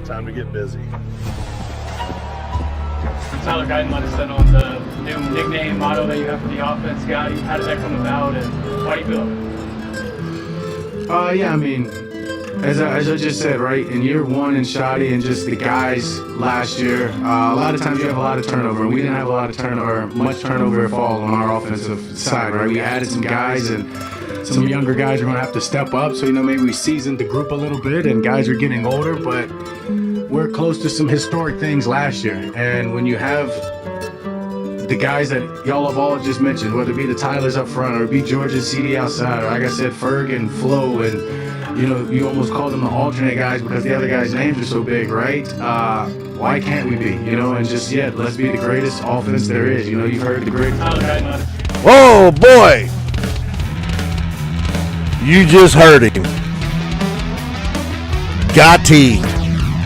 Time to get busy. Tyler Guyton let us in on the new nickname motto that you have for the offense, GOTI. How did that come about, and why do you feel it? Yeah, I mean, as I just said, right, in year one in G.0.T.I and just the guys last year, a lot of times you have a lot of turnover, and we didn't have a lot of turnover, much turnover at all on our offensive side, right? We added some guys, and some younger guys are going to have to step up, so, maybe we seasoned the group a little bit, and guys are getting older, but we're close to some historic things last year, and when you have the guys that y'all have all just mentioned, whether it be the Tylers up front or it be George and CD outside, or like I said, Ferg and Flo, and you almost call them the alternate guys because the other guys' names are so big, right? Why can't we be? And just let's be the greatest offense there is. You've heard the greatest. Whoa, boy! You just heard him. G.0.T.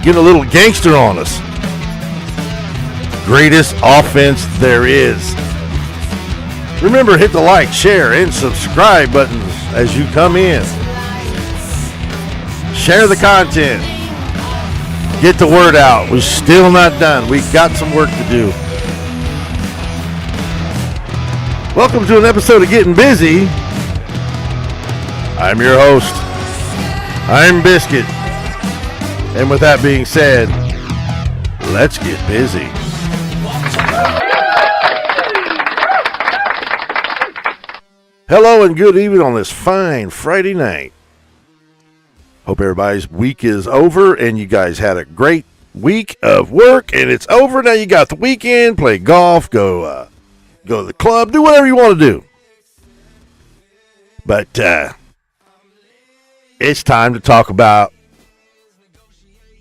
Getting a little gangster on us. Greatest offense there is. Remember, hit the like, share, and subscribe buttons as you come in. Share the content. Get the word out. We're still not done. We've got some work to do. Welcome to an episode of Getting Busy. I'm your host. I'm Biscuit. And with that being said, let's get busy. Hello and good evening on this fine Friday night. Hope everybody's week is over and you guys had a great week of work and it's over. Now you got the weekend, play golf, go to the club, do whatever you want to do. But it's time to talk about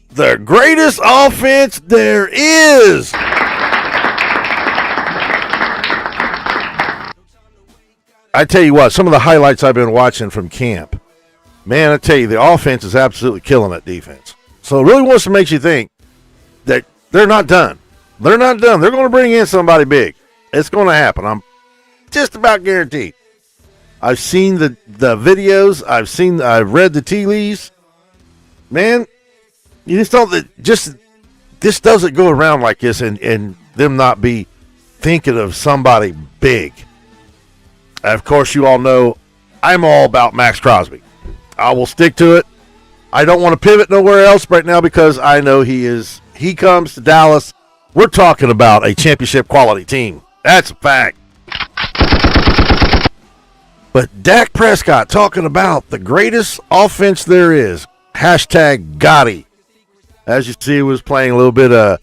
the greatest offense there is. I tell you what, some of the highlights I've been watching from camp, man, I tell you, the offense is absolutely killing that defense. So it really wants to make you think that they're not done. They're not done. They're going to bring in somebody big. It's going to happen. I'm just about guaranteed. I've seen the videos. I've read the tea leaves. Man, you just don't, this doesn't go around like this and them not be thinking of somebody big. Of course, you all know I'm all about Max Crosby. I will stick to it. I don't want to pivot nowhere else right now because I know he comes to Dallas. We're talking about a championship quality team. That's a fact. But Dak Prescott talking about the greatest offense there is. Hashtag Gotti. As you see, he was playing a little bit of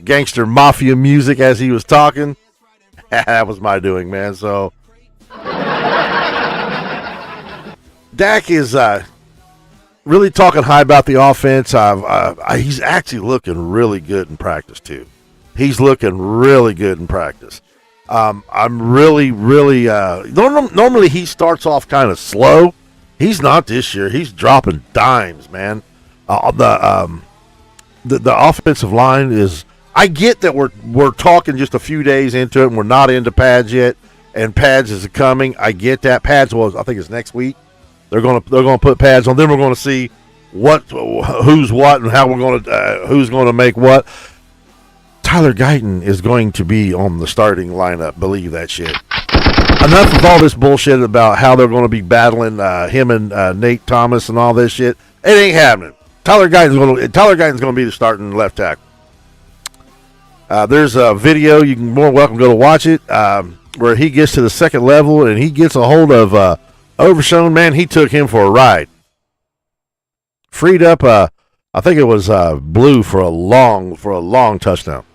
gangster mafia music as he was talking. That was my doing, man. So Dak is really talking high about the offense. He's actually looking really good in practice too. He's looking really good in practice. I'm really normally he starts off kind of slow. He's not this year. He's dropping dimes, man. The offensive line is. I get that we're talking just a few days into it, and we're not into pads yet, and pads is coming. I get that. Pads I think it's next week. They're gonna put pads on. Then we're gonna see who's what, and how who's gonna make what. Tyler Guyton is going to be on the starting lineup. Believe that shit. Enough of all this bullshit about how they're going to be battling him and Nate Thomas and all this shit. It ain't happening. Tyler Guyton's going to be the starting left tackle. There's a video, you can more welcome go to watch it, where he gets to the second level and he gets a hold of Overshown. Man, he took him for a ride. Freed up, I think it was Blue for a long touchdown.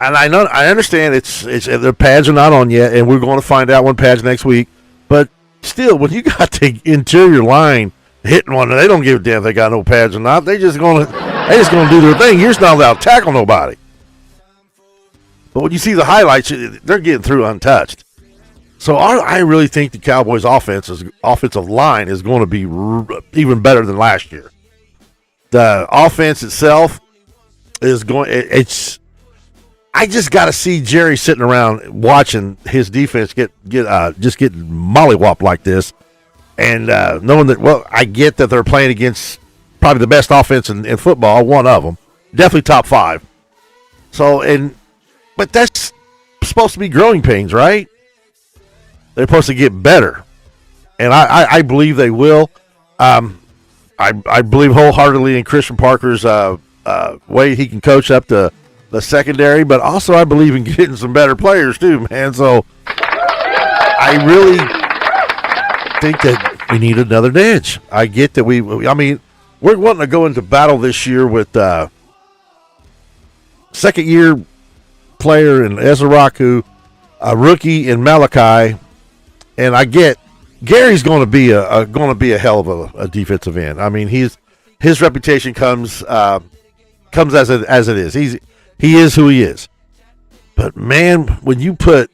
And I understand it's the pads are not on yet, and we're going to find out when pads next week. But still, when you got the interior line hitting one, they don't give a damn if they got no pads or not. They just gonna do their thing. You're just not allowed to tackle nobody. But when you see the highlights, they're getting through untouched. So I really think the Cowboys' offensive line is going to be even better than last year. The offense itself is going. I just got to see Jerry sitting around watching his defense get mollywopped like this, and knowing that. Well, I get that they're playing against probably the best offense in football, one of them. Definitely top 5. So, but that's supposed to be growing pains, right? They're supposed to get better. And I believe they will. I believe wholeheartedly in Christian Parker's way he can coach up to the secondary, but also I believe in getting some better players too, man. So I really think that we need another edge. I get that we're wanting to go into battle this year with second-year player in Ezraku, a rookie in Malachi, and I get Gary's going to be a hell of a defensive end. I mean, his reputation comes as it is. He is who he is. But man, when you put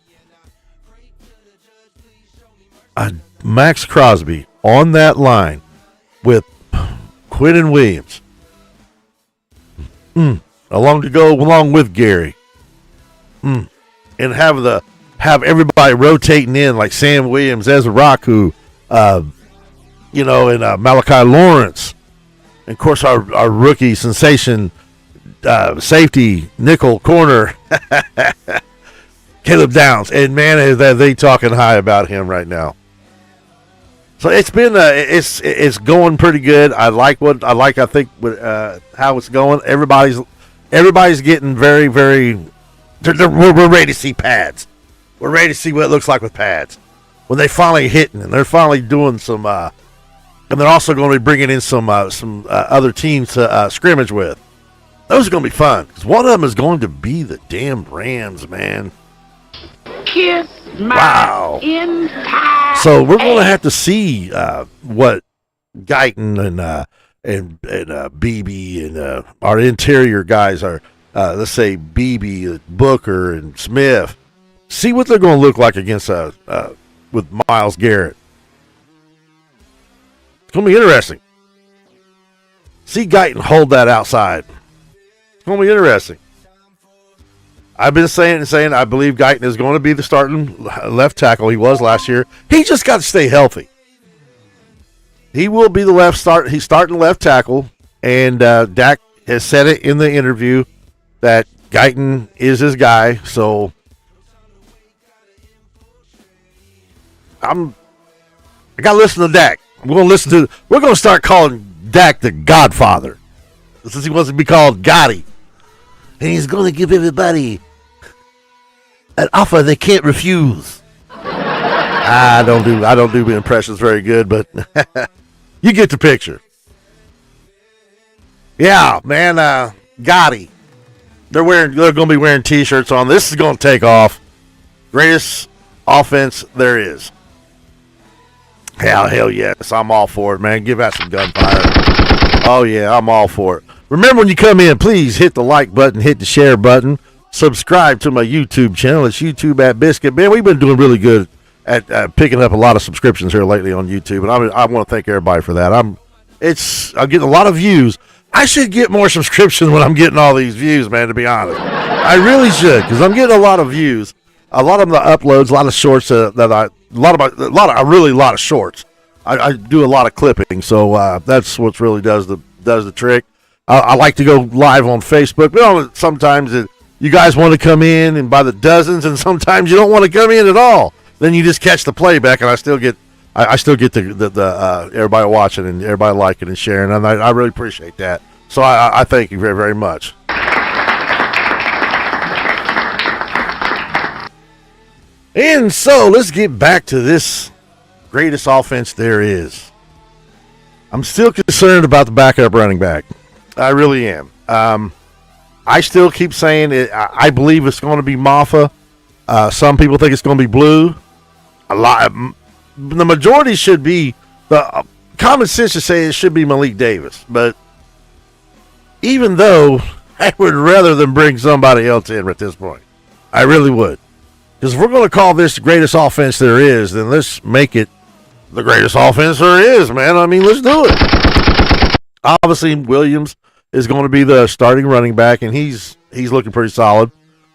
a Max Crosby on that line with Quinnen Williams, along with Gary, and have everybody rotating in like Sam Williams, Ezra Raku, and Malachi Lawrence, and of course our rookie sensation safety nickel corner Caleb Downs, and man, is that they talking high about him right now. So it's been it's going pretty good. I think how it's going. Everybody's getting very, very. We're ready to see pads. We're ready to see what it looks like with pads when they finally hitting and they're finally doing some. And they're also going to be bringing in some other teams to scrimmage with. Those are going to be fun because one of them is going to be the damn Rams, man. Kiss my wow. entire So we're going to have to see what Guyton and BB and our interior guys are. Let's say BB, Booker, and Smith. See what they're going to look like against with Myles Garrett. It's going to be interesting. See Guyton hold that outside. It's going to be interesting. I've been saying I believe Guyton is going to be the starting left tackle. He was last year. He just got to stay healthy. He will be the He's starting left tackle, and Dak has said it in the interview that Guyton is his guy. So I got to listen to Dak. We're going to start calling Dak the Godfather, since he wants to be called Gotti. And he's going to give everybody an offer they can't refuse. I don't do the impressions very good, but you get the picture. Yeah, man, Gotti. They're going to be wearing T-shirts on. This is going to take off. Greatest offense there is. Hell yes, I'm all for it, man. Give out some gunfire. Oh yeah, I'm all for it. Remember, when you come in, please hit the like button, hit the share button, subscribe to my YouTube channel. It's YouTube at Biscuit. Man, we've been doing really good at picking up a lot of subscriptions here lately on YouTube, and I want to thank everybody for that. I'm getting a lot of views. I should get more subscriptions when I'm getting all these views, man, to be honest. I really should, because I'm getting a lot of views. A lot of them, the uploads, a lot of shorts a lot of shorts. I do a lot of clipping, so that's what really does the trick. I like to go live on Facebook, but sometimes you guys want to come in and by the dozens, and sometimes you don't want to come in at all. Then you just catch the playback, and I still get the everybody watching and everybody liking and sharing, and I really appreciate that. So I thank you very, very much. And so let's get back to this greatest offense there is. I'm still concerned about the backup running back. I really am. I still keep saying it. I believe it's going to be Maffa. Some people think it's going to be Blue. The majority should be, the common sense to say it should be Malik Davis. But even though I would rather than bring somebody else in at this point, I really would. Because if we're going to call this the greatest offense there is, then let's make it the greatest offense there is, man. I mean, let's do it. Obviously, Williams is going to be the starting running back, and he's looking pretty solid.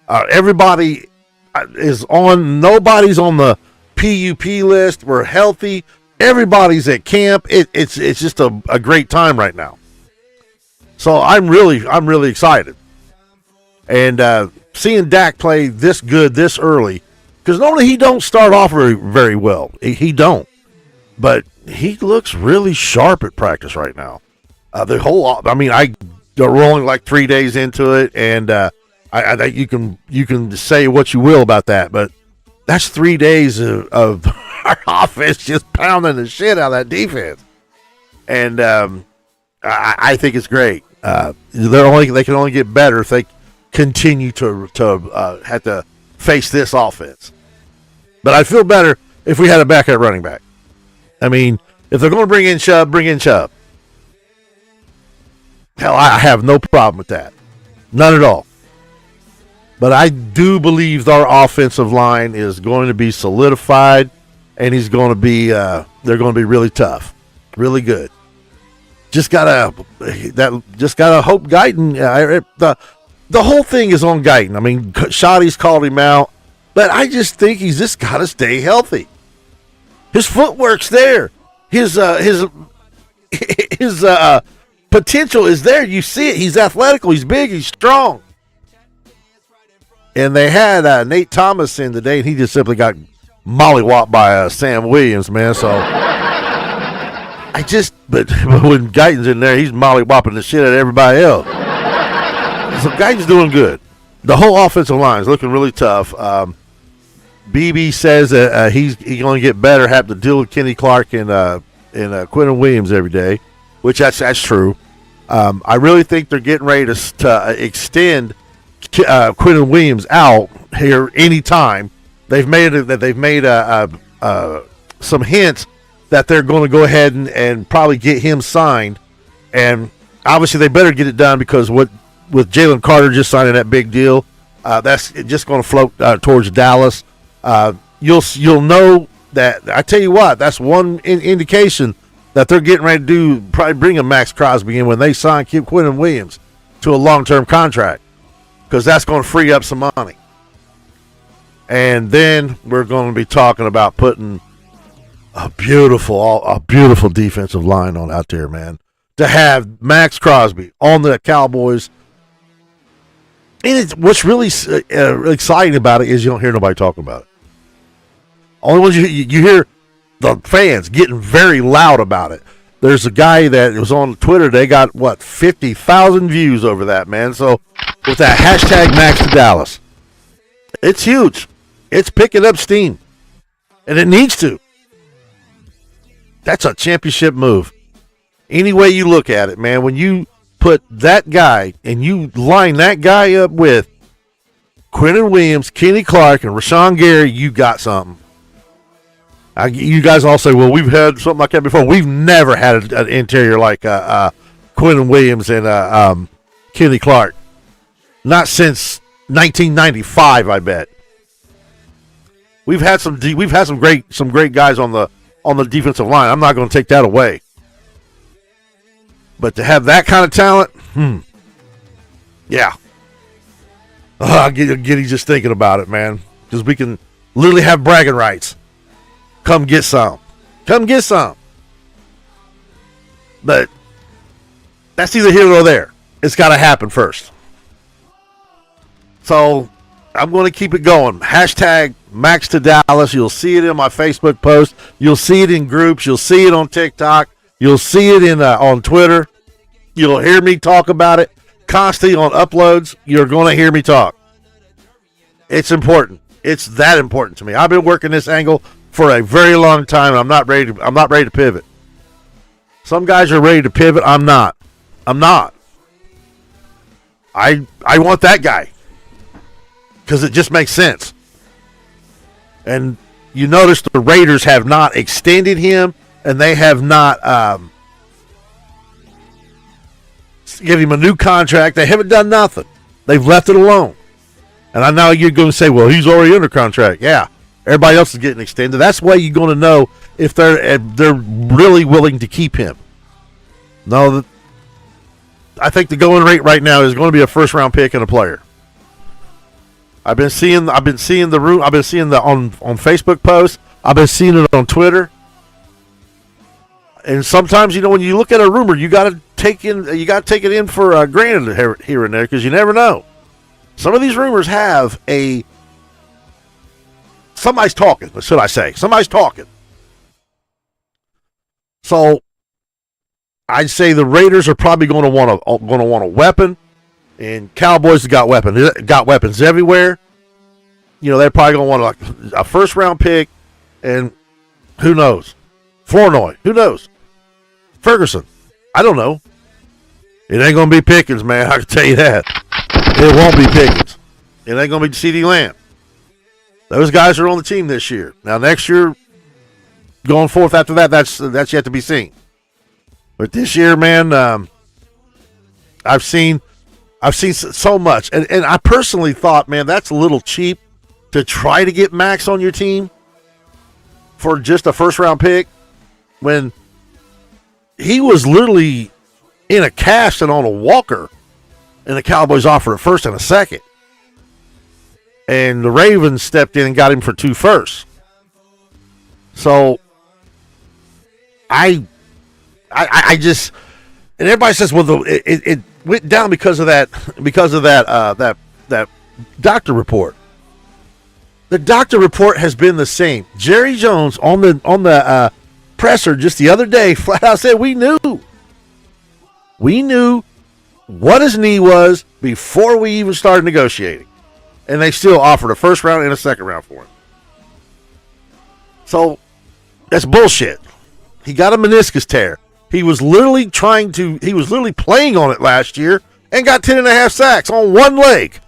Everybody is on. Nobody's on the PUP list. We're healthy. Everybody's at camp. It's just a great time right now. So I'm really excited. And seeing Dak play this good this early, because normally he don't start off very well. He don't. But he looks really sharp at practice right now. They're only like 3 days into it, and I think you can say what you will about that, but that's 3 days of our offense just pounding the shit out of that defense, and I think it's great. They can only get better if they continue to have to face this offense. But I'd feel better if we had a backup running back. I mean, if they're going to bring in Chubb, bring in Chubb. Hell, I have no problem with that. None at all. But I do believe our offensive line is going to be solidified, and they're going to be really tough, really good. Just gotta hope Guyton. The whole thing is on Guyton. I mean, G.O.T.I's called him out, but I just think he's just got to stay healthy. His footwork's there. His potential is there. You see it. He's athletical. He's big. He's strong. And they had Nate Thomas in today, and he just simply got mollywopped by Sam Williams, man. So but when Guyton's in there, he's mollywopping the shit out of everybody else. So Guyton's doing good. The whole offensive line is looking really tough. BB says that he's going to get better, have to deal with Kenny Clark and Quentin Williams every day, which that's true. I really think they're getting ready to extend Quentin Williams out here anytime. They've made some hints that they're going to go ahead and probably get him signed, and obviously they better get it done because with Jalen Carter just signing that big deal, that's just going to float towards Dallas. You'll know that. I tell you what, that's one indication that they're getting ready to probably bring a Max Crosby in when they sign Quentin Williams to a long-term contract, because that's going to free up some money. And then we're going to be talking about putting a beautiful defensive line on out there, man. To have Max Crosby on the Cowboys. And what's really exciting about it is you don't hear nobody talking about it. Only ones you hear the fans getting very loud about it. There's a guy that was on Twitter. They got 50,000 views over that, man. So with that hashtag Max to Dallas, it's huge. It's picking up steam, and it needs to. That's a championship move. Any way you look at it, man. When you put that guy and you line that guy up with Quentin Williams, Kenny Clark, and Rashawn Gary, you got something. You guys all say, well, we've had something like that before. We've never had an interior like Quentin Williams and Kenny Clark. Not since 1995, I bet. We've had some great guys on the defensive line. I'm not going to take that away. But to have that kind of talent, yeah. I'm giddy just thinking about it, man. Because we can literally have bragging rights. Come get some. Come get some. But that's either here or there. It's got to happen first. So I'm going to keep it going. Hashtag Max to Dallas. You'll see it in my Facebook post. You'll see it in groups. You'll see it on TikTok. You'll see it on Twitter. You'll hear me talk about it constantly on uploads. You're going to hear me talk. It's important. It's that important to me. I've been working this angle for a very long time. I'm not ready to pivot. Some guys are ready to pivot. I'm not. I want that guy because it just makes sense. And you notice the Raiders have not extended him, and they have not given him a new contract. They haven't done nothing. They've left it alone. And I know you're going to say, well, he's already under contract. Yeah. Everybody else is getting extended. That's the way you're going to know if they're really willing to keep him. No, I think the going rate right now is going to be a first-round pick and a player. I've been seeing on Facebook posts. I've been seeing it on Twitter. And sometimes, when you look at a rumor, you got to take it in for granted here and there, because you never know. Some of these rumors have somebody's talking. What should I say? Somebody's talking. So I'd say the Raiders are probably going to want a weapon, and Cowboys got weapons everywhere. They're probably going to want a first round pick, and who knows? Flournoy, who knows? Ferguson, I don't know. It ain't going to be Pickens, man. I can tell you that. It won't be Pickens. It ain't going to be CeeDee Lamb. Those guys are on the team this year. Now, next year, going forth after that, that's yet to be seen. But this year, man, I've seen so much, and I personally thought, man, that's a little cheap to try to get Max on your team for just a first round pick when he was literally in a cast and on a walker, and the Cowboys offered a first and a second. And the Ravens stepped in and got him for 2 firsts. So I just, and everybody says, well, it went down because of that doctor report. The doctor report has been the same. Jerry Jones on the presser just the other day flat out said we knew what his knee was before we even started negotiating. And they still offered a first round and a second round for him. So that's bullshit. He got a meniscus tear. He was literally playing on it last year and got 10.5 sacks on one leg.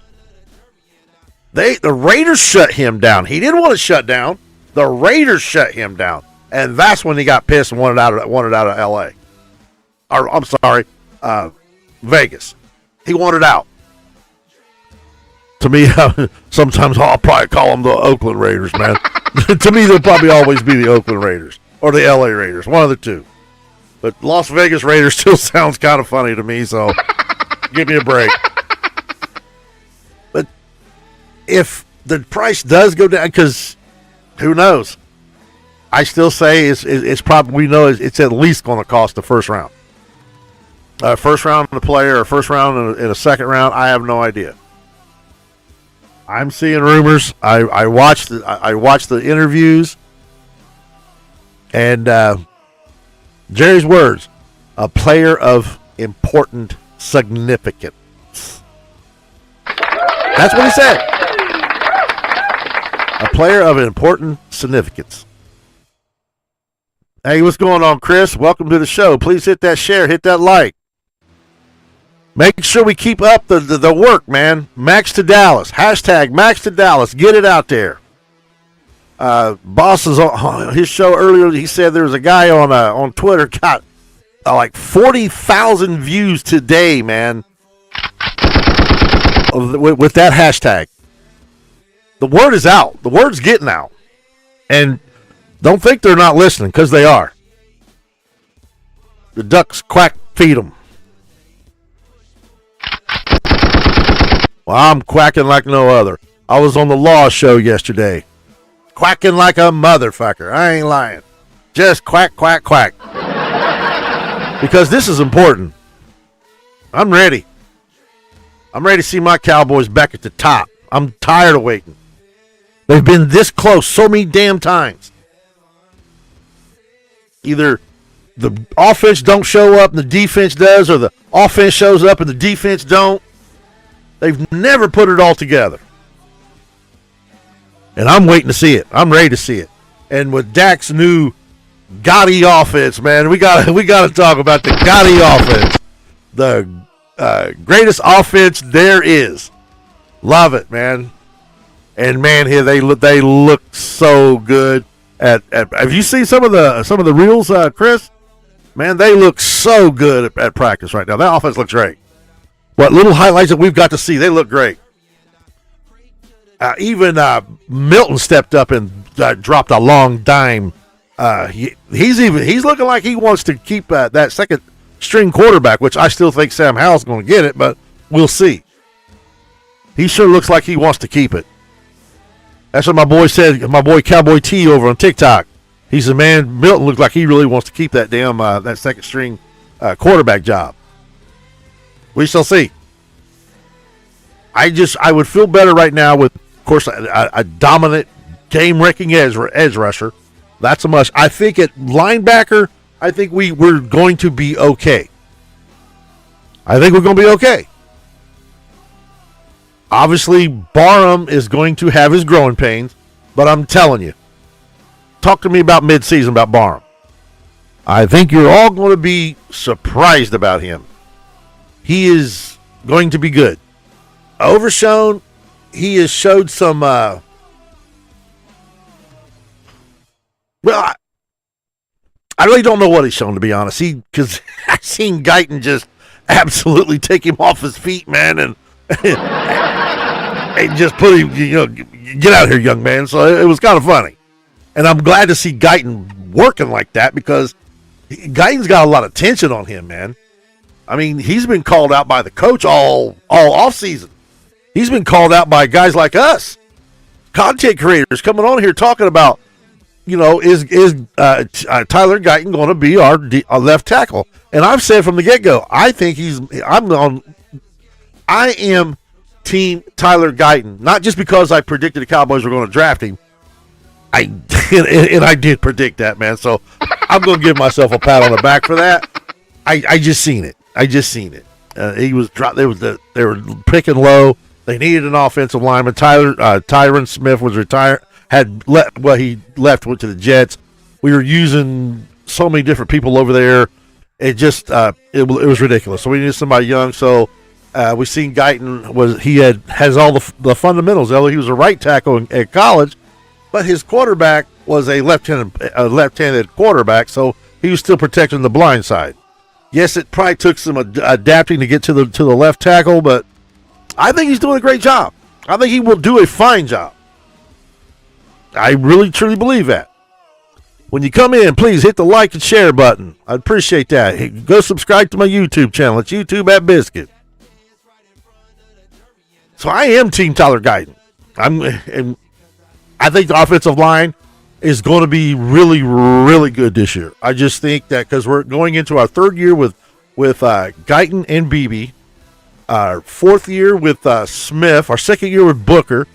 The Raiders shut him down. He didn't want to shut down. The Raiders shut him down. And that's when he got pissed and wanted out of LA. Or I'm sorry, Vegas. He wanted out. To me, sometimes I'll probably call them the Oakland Raiders, man. To me, they'll probably always be the Oakland Raiders or the LA Raiders, one of the two. But Las Vegas Raiders still sounds kind of funny to me, so give me a break. But if the price does go down, because who knows? I still say it's probably, we know it's at least going to cost the first round. First round in a player or first round in a second round, I have no idea. I'm seeing rumors. I watched the interviews, and Jerry's words: a player of important significance. That's what he said. A player of important significance. Hey, what's going on, Chris? Welcome to the show. Please hit that share, hit that like. Make sure we keep up the work, man. Max to Dallas. Hashtag Max to Dallas. Get it out there. Boss is on his show earlier. He said there was a guy on Twitter got like 40,000 views today, man, with that hashtag. The word is out. The word's getting out. And don't think they're not listening, because they are. The ducks quack, feed them. Well, I'm quacking like no other. I was on the Law show yesterday. Quacking like a motherfucker. I ain't lying. Just quack, quack, quack. Because this is important. I'm ready. I'm ready to see my Cowboys back at the top. I'm tired of waiting. They've been this close so many damn times. Either the offense don't show up and the defense does, or the offense shows up and the defense don't. They've never put it all together. And I'm waiting to see it. I'm ready to see it. And with Dak's new GOTI offense, man, we got to talk about the GOTI offense. The greatest offense there is. Love it, man. And man, here they look so good. Have you seen some of the reels, Chris? Man, they look so good at practice right now. That offense looks great. What little highlights that we've got to see, they look great. Even Milton stepped up and dropped a long dime. He's looking like he wants to keep that second string quarterback, which I still think Sam Howell's going to get it, but we'll see. He sure looks like he wants to keep it. That's what my boy said. My boy G.0.T.I over on TikTok. He said, "Man, Milton looks like he really wants to keep that damn that second string quarterback job." We shall see. I would feel better right now with, of course, a dominant, game-wrecking edge rusher. That's a must. I think at linebacker, I think we're going to be okay. I think we're going to be okay. Obviously, Barham is going to have his growing pains, but I'm telling you, talk to me about midseason about Barham. I think you're all going to be surprised about him. He is going to be good. Overshown, he has showed some, I really don't know what he's shown, to be honest. Because I've seen Guyton just absolutely take him off his feet, man, and and just put him, get out of here, young man. So it was kind of funny. And I'm glad to see Guyton working like that because Guyton's got a lot of tension on him, man. I mean, he's been called out by the coach all offseason. He's been called out by guys like us, content creators, coming on here talking about, is Tyler Guyton going to be our left tackle? And I've said from the get-go, I am team Tyler Guyton, not just because I predicted the Cowboys were going to draft him. I did predict that, man. So I'm going to give myself a pat on the back for that. I just seen it. He was they were picking low. They needed an offensive lineman. Tyron Smith was retired. He left, went to the Jets. We were using so many different people over there. It just it was ridiculous. So we needed somebody young. So we seen Guyton has all the fundamentals. Although he was a right tackle at college, but his quarterback was a left-handed quarterback, so he was still protecting the blind side. Yes, it probably took some adapting to get to the left tackle, but I think he's doing a great job. I think he will do a fine job. I really, truly believe that. When you come in, please hit the like and share button. I'd appreciate that. Hey, go subscribe to my YouTube channel. It's YouTube at Biscuit. So I am Team Tyler Guyton. And I think the offensive line is going to be really, really good this year. I just think that because we're going into our third year with Guyton and Beebe, our fourth year with Smith, our second year with Booker.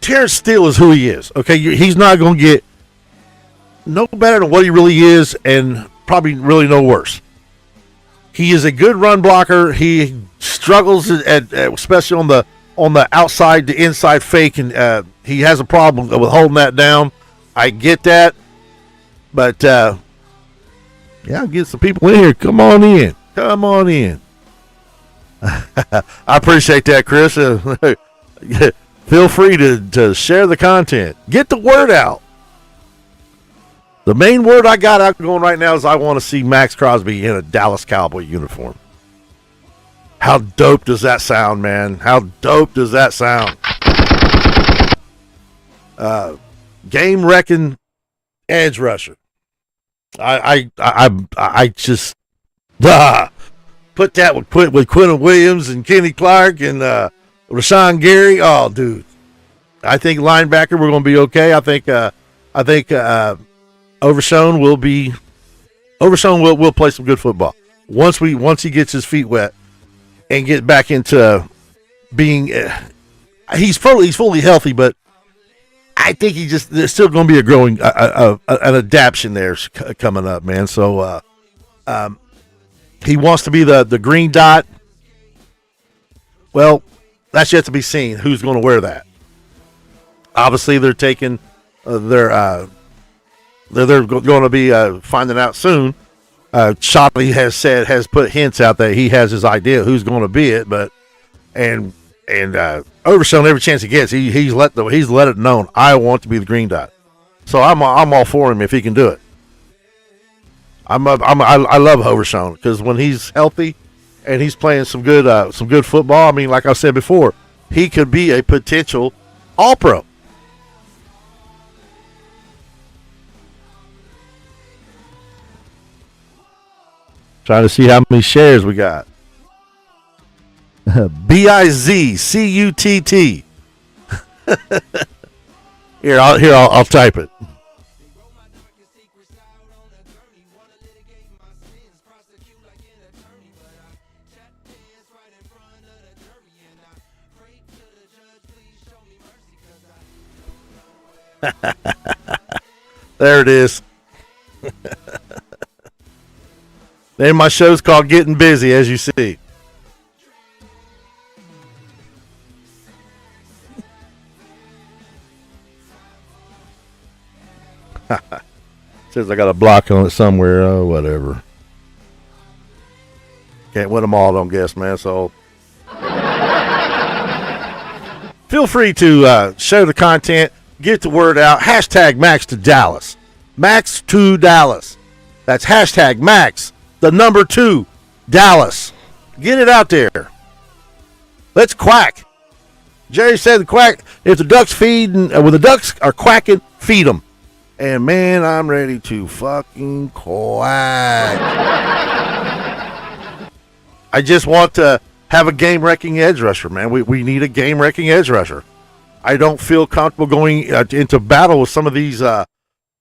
Terrence Steele is who he is. Okay, he's not going to get no better than what he really is, and probably really no worse. He is a good run blocker. He struggles especially on the outside to inside fake, and he has a problem with holding that down. I get that, but I'll get some people in here. Come on in. I appreciate that, Chris. Feel free to share the content. Get the word out. The main word I got out going right now is I want to see Max Crosby in a Dallas Cowboy uniform. How dope does that sound, man? How dope does that sound? Game-wrecking edge rusher. I just put that with Quinton Williams and Kenny Clark and Rashawn Gary. Oh, dude, I think linebacker we're going to be okay. I think Overshown will play some good football once he gets his feet wet and get back into being. He's fully healthy, but I think there's still going to be a growing an adaptation there coming up, man. So he wants to be the green dot. Well, that's yet to be seen. Who's going to wear that? Obviously, they're taking they're going to be finding out soon. Shotley has put hints out that he has his idea who's going to be it, but Overshown every chance he gets, he's let it known. I want to be the green dot, so I'm all for him if he can do it. I love Overshown because when he's healthy and he's playing some good football. I mean, like I said before, he could be a potential All-Pro. Trying to see how many shares we got. BIZCUTT. I'll type it. There it is. And my show's called Getting Busy, as you see. Says I got a block on it somewhere. Oh, whatever. Can't win them all, don't guess, man. So feel free to share the content, get the word out. Hashtag Max to Dallas. Max to Dallas. That's hashtag Max, the number 2, Dallas. Get it out there. Let's quack. Jerry said the quack. If the ducks when the ducks are quacking, feed them. And man, I'm ready to fucking quack. I just want to have a game-wrecking edge rusher, man. We need a game-wrecking edge rusher. I don't feel comfortable going into battle with some of these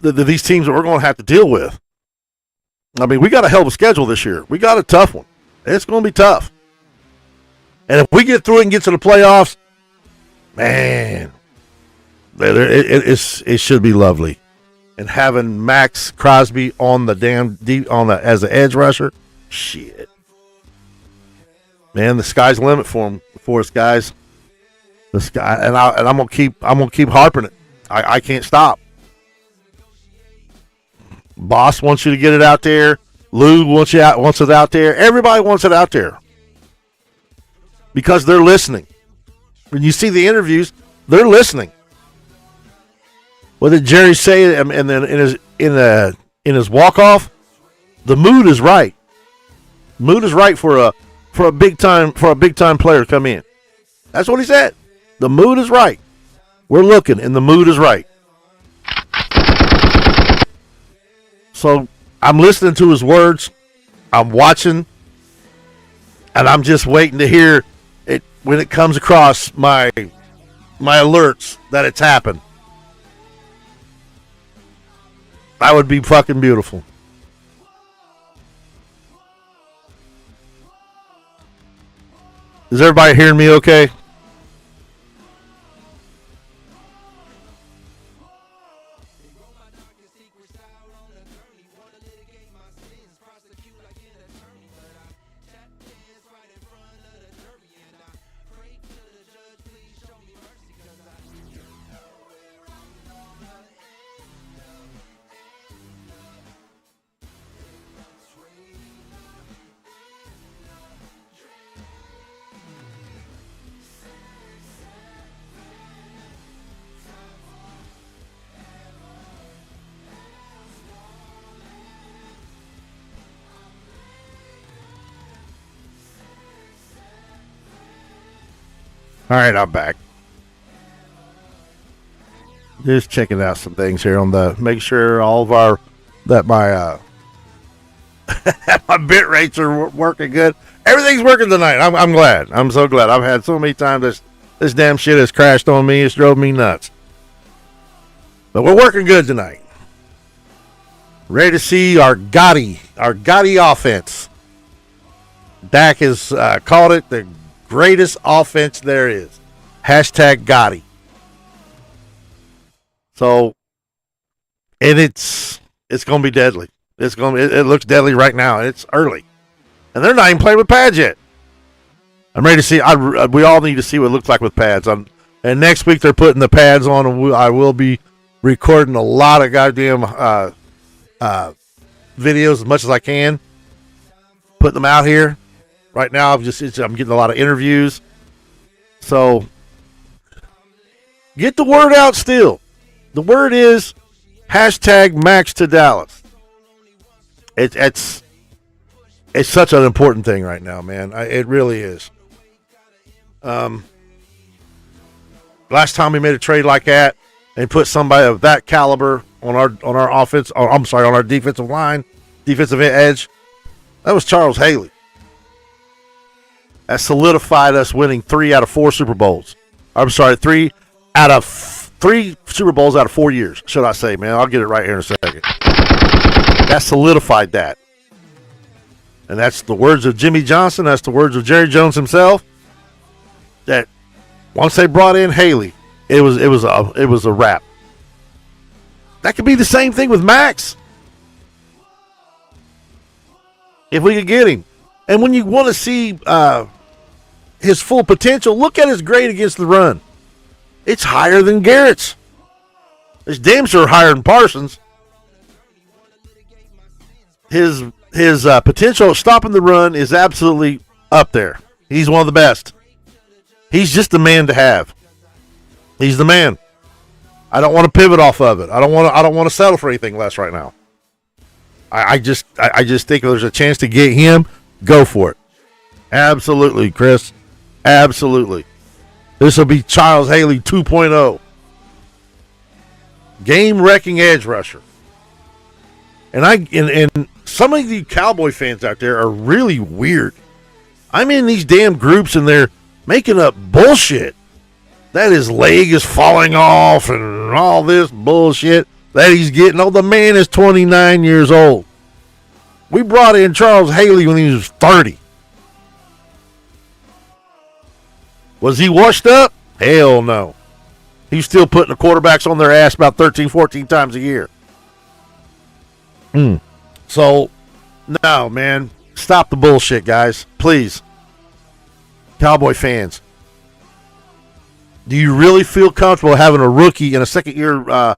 these teams that we're going to have to deal with. I mean, we got a hell of a schedule this year. We got a tough one. It's going to be tough. And if we get through it and get to the playoffs, man, it should be lovely. And having Max Crosby on the as an edge rusher, shit, man, the sky's the limit for us, guys. The sky, and I'm gonna keep harping it. I can't stop. Boss wants you to get it out there. Lou wants it out there. Everybody wants it out there because they're listening. When you see the interviews, they're listening. What did Jerry say? And then in his walk off, the mood is right. Mood is right for a big time player to come in. That's what he said. The mood is right. We're looking, and the mood is right. So I'm listening to his words. I'm watching, and I'm just waiting to hear it when it comes across my alerts that it's happened. That would be fucking beautiful. Is everybody hearing me okay? All right, I'm back. Just checking out some things here make sure all of my my bit rates are working good. Everything's working tonight. I'm glad. I'm so glad. I've had so many times this damn shit has crashed on me. It's drove me nuts. But we're working good tonight. Ready to see our GOTI offense. Dak has called it the greatest offense there is. Hashtag GOTI. So, and it's going to be deadly. It looks deadly right now, and it's early, and they're not even playing with pads yet. I'm ready to see. We all need to see what it looks like with pads. And next week they're putting the pads on, and I will be recording a lot of goddamn videos as much as I can, putting them out here. Right now, I'm getting a lot of interviews. So, get the word out still. The word is hashtag Max to Dallas. It's such an important thing right now, man. It really is. Last time we made a trade like that and put somebody of that caliber on our offense, on our defensive line, defensive edge, that was Charles Haley. That solidified us winning 3 out of 4 Super Bowls. I'm sorry, 3 Super Bowls out of 4 years, should I say, man. I'll get it right here in a second. That solidified that. And that's the words of Jimmy Johnson. That's the words of Jerry Jones himself. That once they brought in Haley, it was a wrap. That could be the same thing with Max. If we could get him. And when you want to see his full potential, look at his grade against the run. It's higher than Garrett's. It's damn sure higher than Parsons. His potential of stopping the run is absolutely up there. He's one of the best. He's just the man to have. He's the man. I don't want to pivot off of it. I don't want to settle for anything less right now. I just think if there's a chance to get him, go for it. Absolutely, Chris. Absolutely. This will be Charles Haley 2.0. Game-wrecking edge rusher. And some of the Cowboy fans out there are really weird. I'm in these damn groups and they're making up bullshit. That his leg is falling off and all this bullshit that he's getting. Oh, the man is 29 years old. We brought in Charles Haley when he was 30. Was he washed up? Hell no. He's still putting the quarterbacks on their ass about 13, 14 times a year. So, no, man. Stop the bullshit, guys. Please. Cowboy fans. Do you really feel comfortable having a rookie and a second-year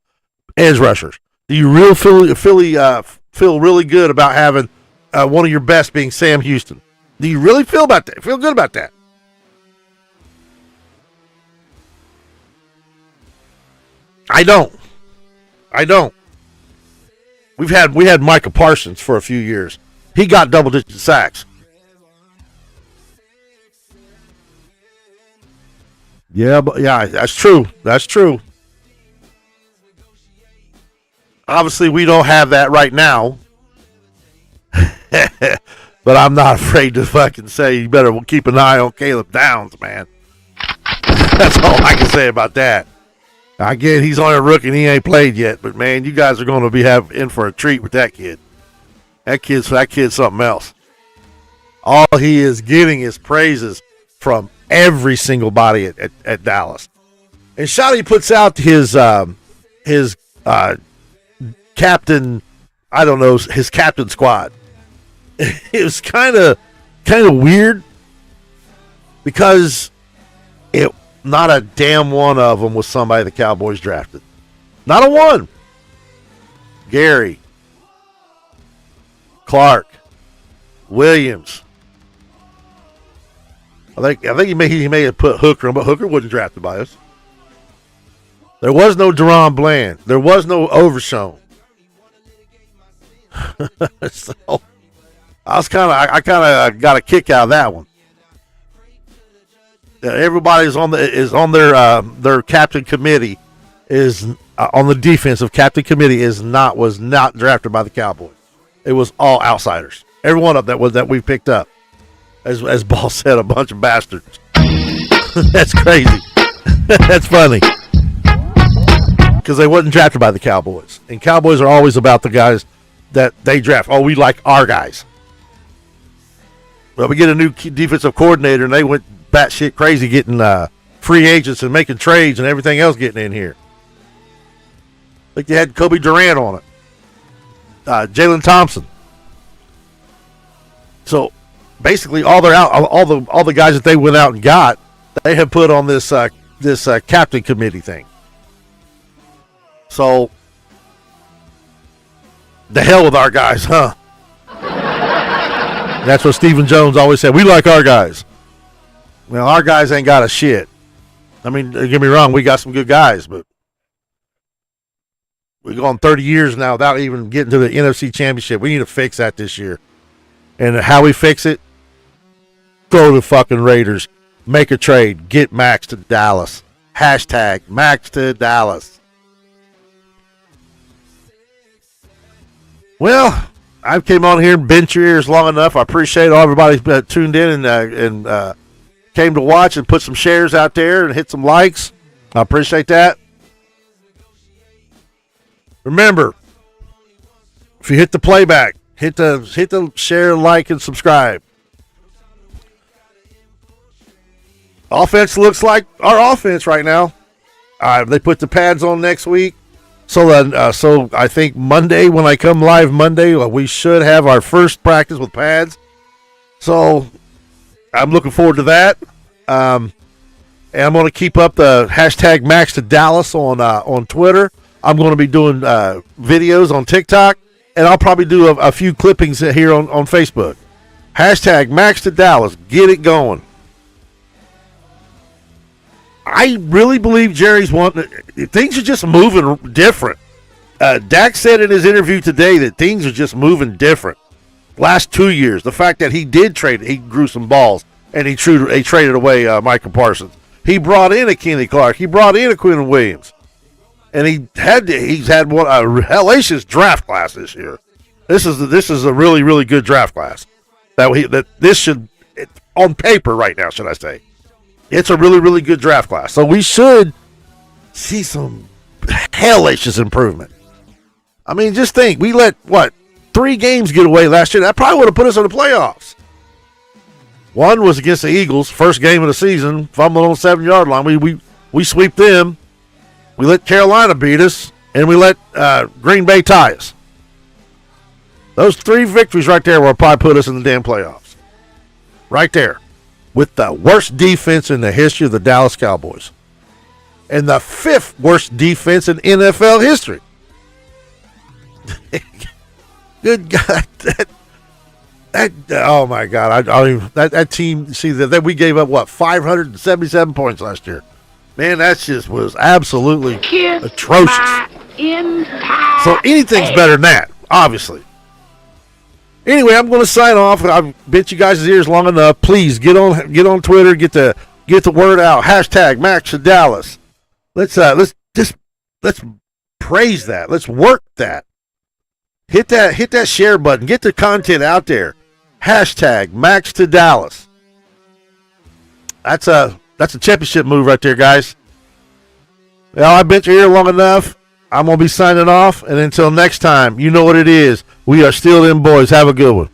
edge rushers? Do you really feel really good about having one of your best being Sam Houston? Do you really feel about that? Feel good about that? I don't. We had Micah Parsons for a few years. He got double-digit sacks. Yeah, that's true. That's true. Obviously, we don't have that right now. But I'm not afraid to fucking say you better keep an eye on Caleb Downs, man. That's all I can say about that. I get he's only a rookie and he ain't played yet, but man, you guys are going to be in for a treat with that kid. That kid's something else. All he is getting is praises from every single body at Dallas. And Shotty puts out his captain, I don't know, his captain squad. It was kind of weird because not a damn one of them was somebody the Cowboys drafted. Not a one. Gary, Clark, Williams. I think he may have put Hooker on, but Hooker wasn't drafted by us. There was no Deron Bland. There was no Overshown. So I kind of got a kick out of that one. Everybody's on their captain committee is on the defensive captain committee was not drafted by the Cowboys. It was all outsiders. Every one of them that we picked up. As Ball said, a bunch of bastards. That's crazy. That's funny. Because they wasn't drafted by the Cowboys. And Cowboys are always about the guys that they draft. Oh, we like our guys. Well, we get a new defensive coordinator, and they went batshit crazy getting free agents and making trades and everything else getting in here. Like they had Kobe Durant on it. Jalen Thompson. So basically, all the guys that they went out and got, they have put on this captain committee thing. So the hell with our guys, huh? That's what Stephen Jones always said. We like our guys. Well, our guys ain't got a shit. I mean, don't get me wrong, we got some good guys, but we've gone 30 years now without even getting to the NFC Championship. We need to fix that this year. And how we fix it? Throw the fucking Raiders. Make a trade. Get Max to Dallas. Hashtag Max to Dallas. Well, I came on here and bent your ears long enough. I appreciate all everybody tuned in and came to watch and put some shares out there and hit some likes. I appreciate that. Remember, if you hit the playback, hit the share, like, and subscribe. Offense looks like our offense right now. They put the pads on next week. So I think Monday, when I come live Monday, we should have our first practice with pads. So I'm looking forward to that. And I'm going to keep up the hashtag Max to Dallas on Twitter. I'm going to be doing videos on TikTok, and I'll probably do a few clippings here on Facebook. Hashtag Max to Dallas. Get it going. I really believe Jerry's wanting things are just moving different. Dak said in his interview today that things are just moving different. Last 2 years, the fact that he grew some balls, and he traded away Michael Parsons. He brought in a Kenny Clark. He brought in a Quinn Williams, and he's had one a hellacious draft class this year. This is a really, really good draft class. This should, on paper right now, should I say. It's a really, really good draft class. So we should see some hellacious improvement. I mean, just think. We let, 3 games get away last year. That probably would have put us in the playoffs. One was against the Eagles, first game of the season, fumbling on the 7-yard line. We sweep them. We let Carolina beat us, and we let Green Bay tie us. Those 3 victories right there will probably put us in the damn playoffs. Right there. With the worst defense in the history of the Dallas Cowboys. And the 5th worst defense in NFL history. Good God. Oh, my God. That team, see, that we gave up, 577 points last year. Man, that just was absolutely atrocious. So anything's better than that, obviously. Anyway, I'm going to sign off. I've bit you guys' ears long enough. Please get on Twitter, get the word out. Hashtag Max to Dallas. Let's praise that. Let's work that. Hit that share button. Get the content out there. Hashtag Max to Dallas. That's a championship move right there, guys. Well, I've been here long enough. I'm going to be signing off. And until next time, you know what it is. We are still them boys. Have a good one.